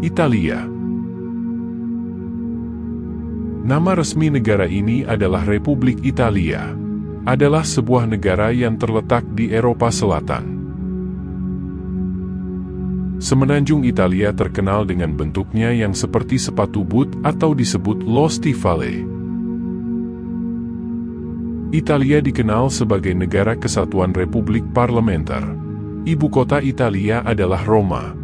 Italia. Nama resmi negara ini adalah Republik Italia. Adalah sebuah negara yang terletak di Eropa Selatan. Semenanjung Italia terkenal dengan bentuknya yang seperti sepatu boot atau disebut lo stivale. Italia dikenal sebagai negara kesatuan republik parlementer. Ibu kota Italia adalah Roma.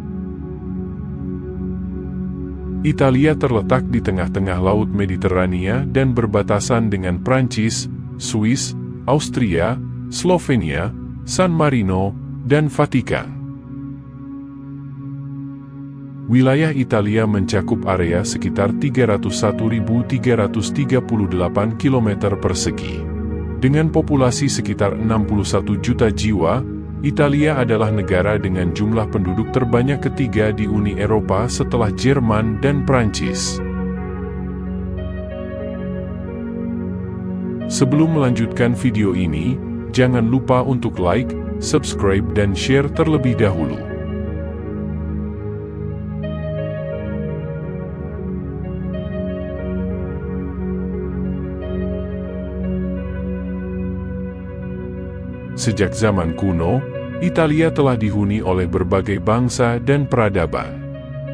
Italia terletak di tengah-tengah Laut Mediterania dan berbatasan dengan Prancis, Swiss, Austria, Slovenia, San Marino, dan Vatikan. Wilayah Italia mencakup area sekitar 301.338 km persegi. Dengan populasi sekitar 61 juta jiwa, Italia adalah negara dengan jumlah penduduk terbanyak ketiga di Uni Eropa setelah Jerman dan Prancis. Sebelum melanjutkan video ini, jangan lupa untuk like, subscribe dan share terlebih dahulu. Sejak zaman kuno, Italia telah dihuni oleh berbagai bangsa dan peradaban,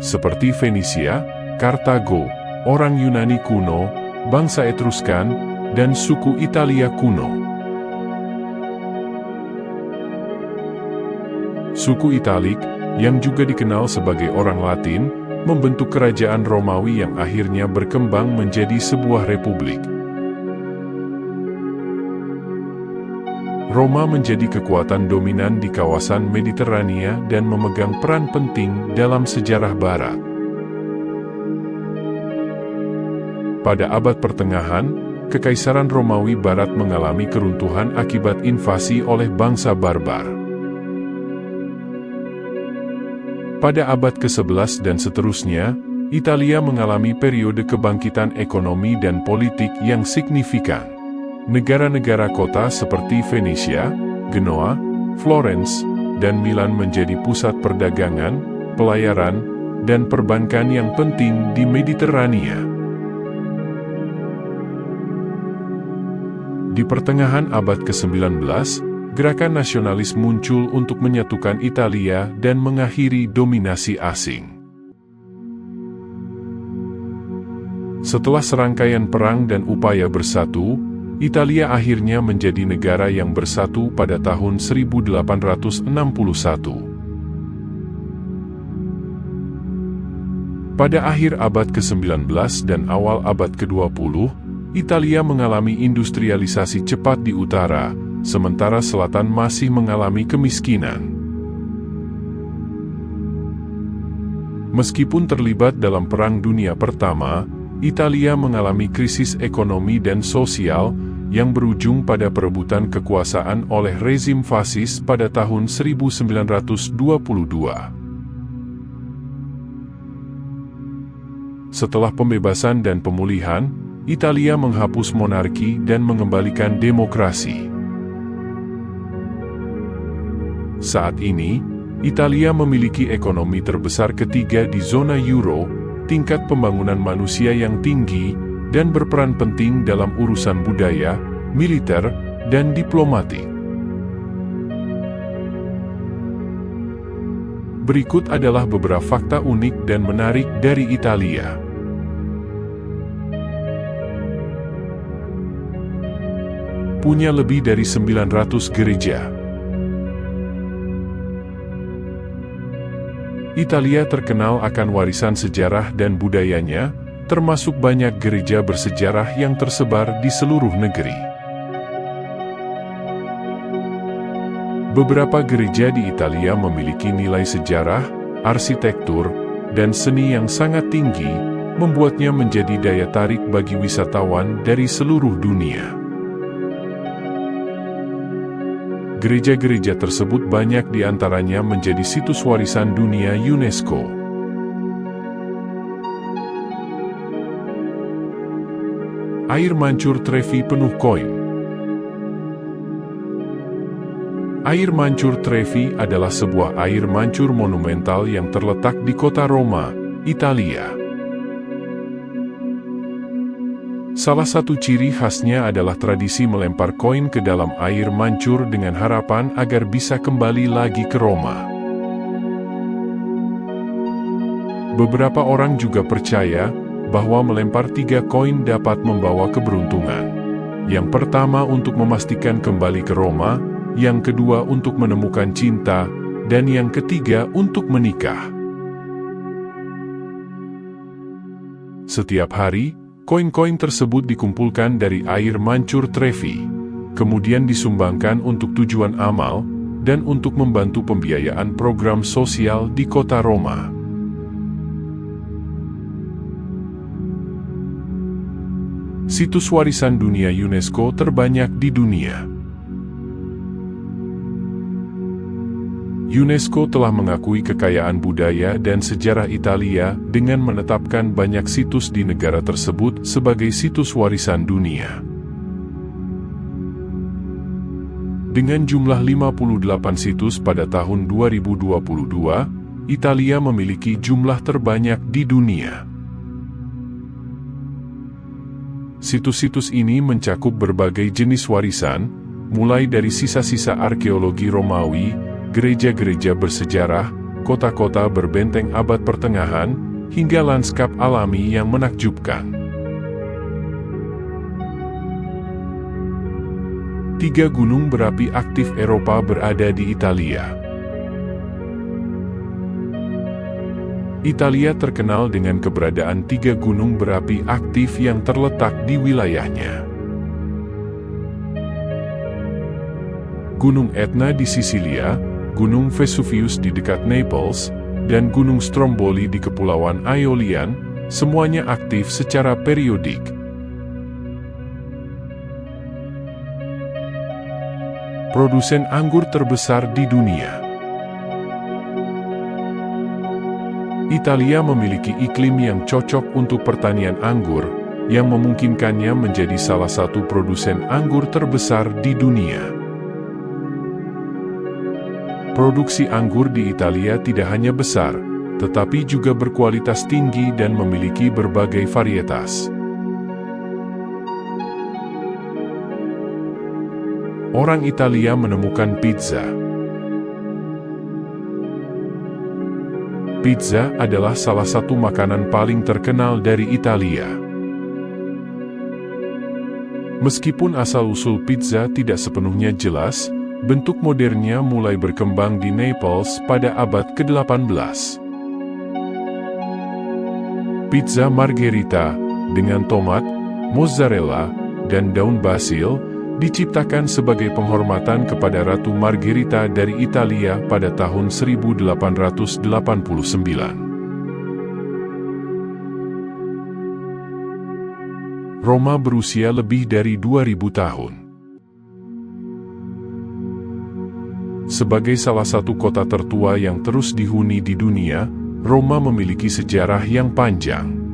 seperti Fenisia, Kartago, orang Yunani kuno, bangsa Etruskan, dan suku Italia kuno. Suku Italik, yang juga dikenal sebagai orang Latin, membentuk kerajaan Romawi yang akhirnya berkembang menjadi sebuah republik. Roma menjadi kekuatan dominan di kawasan Mediterania dan memegang peran penting dalam sejarah Barat. Pada abad pertengahan, Kekaisaran Romawi Barat mengalami keruntuhan akibat invasi oleh bangsa barbar. Pada abad ke-11 dan seterusnya, Italia mengalami periode kebangkitan ekonomi dan politik yang signifikan. Negara-negara kota seperti Venesia, Genoa, Florence, dan Milan menjadi pusat perdagangan, pelayaran, dan perbankan yang penting di Mediterania. Di pertengahan abad ke-19, gerakan nasionalis muncul untuk menyatukan Italia dan mengakhiri dominasi asing. Setelah serangkaian perang dan upaya bersatu, Italia akhirnya menjadi negara yang bersatu pada tahun 1861. Pada akhir abad ke-19 dan awal abad ke-20, Italia mengalami industrialisasi cepat di utara, sementara selatan masih mengalami kemiskinan. Meskipun terlibat dalam Perang Dunia Pertama, Italia mengalami krisis ekonomi dan sosial yang berujung pada perebutan kekuasaan oleh rezim fasis pada tahun 1922. Setelah pembebasan dan pemulihan, Italia menghapus monarki dan mengembalikan demokrasi. Saat ini, Italia memiliki ekonomi terbesar ketiga di zona Euro, tingkat pembangunan manusia yang tinggi, dan berperan penting dalam urusan budaya, militer, dan diplomatik. Berikut adalah beberapa fakta unik dan menarik dari Italia. Punya lebih dari 900 gereja. Italia terkenal akan warisan sejarah dan budayanya, termasuk banyak gereja bersejarah yang tersebar di seluruh negeri. Beberapa gereja di Italia memiliki nilai sejarah, arsitektur, dan seni yang sangat tinggi, membuatnya menjadi daya tarik bagi wisatawan dari seluruh dunia. Gereja-gereja tersebut banyak di antaranya menjadi situs warisan dunia UNESCO. Air mancur Trevi penuh koin. Air mancur Trevi adalah sebuah air mancur monumental yang terletak di kota Roma, Italia. Salah satu ciri khasnya adalah tradisi melempar koin ke dalam air mancur dengan harapan agar bisa kembali lagi ke Roma. Beberapa orang juga percaya bahwa melempar 3 koin dapat membawa keberuntungan. Yang pertama untuk memastikan kembali ke Roma, yang kedua untuk menemukan cinta, dan yang ketiga untuk menikah. Setiap hari, koin-koin tersebut dikumpulkan dari air mancur Trevi, kemudian disumbangkan untuk tujuan amal, dan untuk membantu pembiayaan program sosial di kota Roma. Situs warisan dunia UNESCO terbanyak di dunia. UNESCO telah mengakui kekayaan budaya dan sejarah Italia dengan menetapkan banyak situs di negara tersebut sebagai situs warisan dunia. Dengan jumlah 58 situs pada tahun 2022, Italia memiliki jumlah terbanyak di dunia. Situs-situs ini mencakup berbagai jenis warisan, mulai dari sisa-sisa arkeologi Romawi, gereja-gereja bersejarah, kota-kota berbenteng abad pertengahan, hingga lanskap alami yang menakjubkan. 3 gunung berapi aktif Eropa berada di Italia. Italia terkenal dengan keberadaan 3 gunung berapi aktif yang terletak di wilayahnya. Gunung Etna di Sisilia, Gunung Vesuvius di dekat Naples, dan Gunung Stromboli di Kepulauan Aeolian, semuanya aktif secara periodik. Produsen anggur terbesar di dunia. Italia memiliki iklim yang cocok untuk pertanian anggur, yang memungkinkannya menjadi salah satu produsen anggur terbesar di dunia. Produksi anggur di Italia tidak hanya besar, tetapi juga berkualitas tinggi dan memiliki berbagai varietas. Orang Italia menemukan pizza. Pizza adalah salah satu makanan paling terkenal dari Italia. Meskipun asal-usul pizza tidak sepenuhnya jelas, bentuk modernnya mulai berkembang di Naples pada abad ke-18. Pizza margherita, dengan tomat, mozzarella, dan daun basil, diciptakan sebagai penghormatan kepada Ratu Margherita dari Italia pada tahun 1889. Roma berusia lebih dari 2000 tahun. Sebagai salah satu kota tertua yang terus dihuni di dunia, Roma memiliki sejarah yang panjang.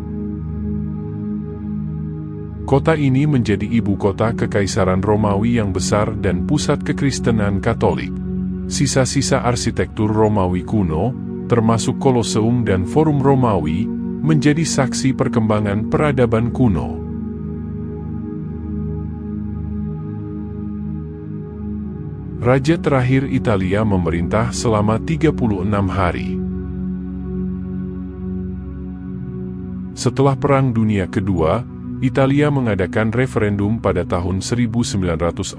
Kota ini menjadi ibu kota Kekaisaran Romawi yang besar dan pusat kekristenan Katolik. Sisa-sisa arsitektur Romawi kuno, termasuk Koloseum dan Forum Romawi, menjadi saksi perkembangan peradaban kuno. Raja terakhir Italia memerintah selama 36 hari. Setelah Perang Dunia Kedua, Italia mengadakan referendum pada tahun 1946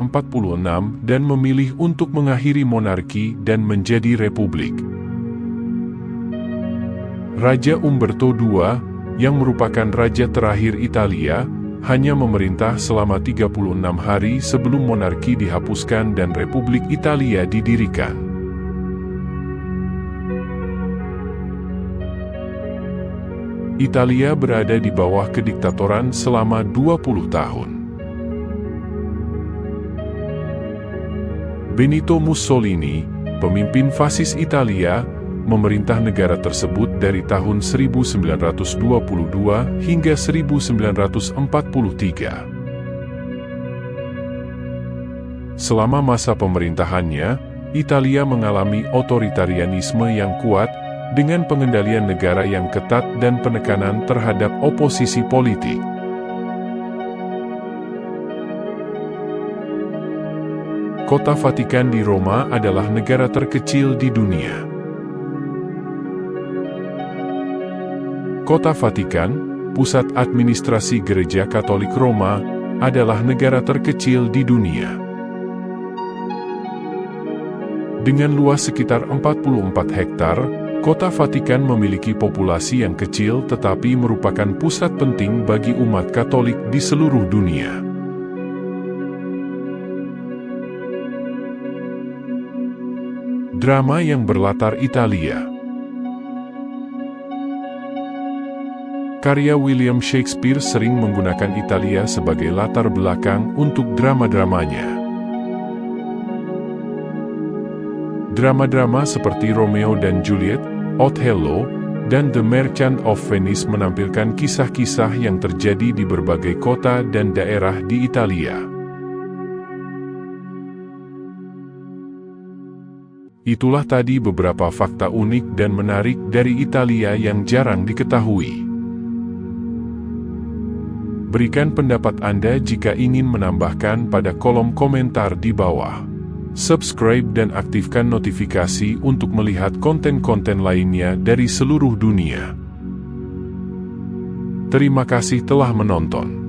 dan memilih untuk mengakhiri monarki dan menjadi republik. Raja Umberto II, yang merupakan raja terakhir Italia, hanya memerintah selama 36 hari sebelum monarki dihapuskan dan Republik Italia didirikan. Italia berada di bawah kediktatoran selama 20 tahun. Benito Mussolini, pemimpin fasis Italia, memerintah negara tersebut dari tahun 1922 hingga 1943. Selama masa pemerintahannya, Italia mengalami otoritarianisme yang kuat, dengan pengendalian negara yang ketat dan penekanan terhadap oposisi politik. Kota Vatikan di Roma adalah negara terkecil di dunia. Kota Vatikan, pusat administrasi Gereja Katolik Roma, adalah negara terkecil di dunia. Dengan luas sekitar 44 hektar, Kota Vatikan memiliki populasi yang kecil tetapi merupakan pusat penting bagi umat Katolik di seluruh dunia. Drama yang berlatar Italia. Karya William Shakespeare sering menggunakan Italia sebagai latar belakang untuk drama-dramanya. Drama-drama seperti Romeo dan Juliet, Othello, dan The Merchant of Venice menampilkan kisah-kisah yang terjadi di berbagai kota dan daerah di Italia. Itulah tadi beberapa fakta unik dan menarik dari Italia yang jarang diketahui. Berikan pendapat Anda jika ingin menambahkan pada kolom komentar di bawah. Subscribe dan aktifkan notifikasi untuk melihat konten-konten lainnya dari seluruh dunia. Terima kasih telah menonton.